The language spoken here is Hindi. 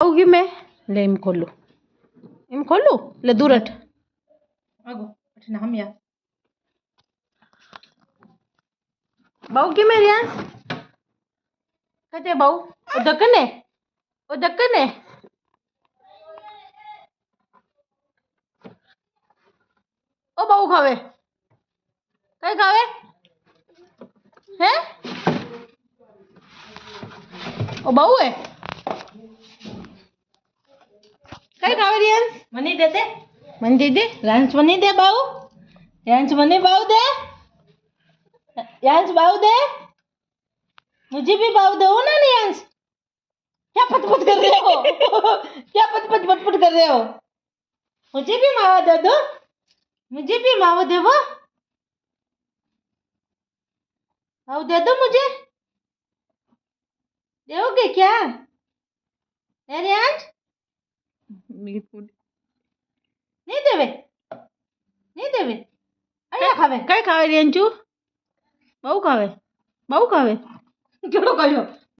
होगी मैं ले इम खोलू ले दूरट आगो ना हम या बाऊ की मेरी आंस कहते बाऊ ओ दक्कने ओ बाऊ खावे कई खावे हैं ओ बाऊ है कई खावे रियांस मनी दे रांच मनी दे बाऊ यांस मनी बाऊ दे यांस बाऊ दे मुझे भी बाऊ दो ना रियांस क्या पटपट कर रहे हो क्या पटपट कर रहे हो मुझे भी मावा दे दो मुझे भी मावा दे वो मावा दे दो मुझे दोगे क्या रियांस नहीं देवे अरे खावे कई खावे रियांचू बाऊ खावे केड़ो कहो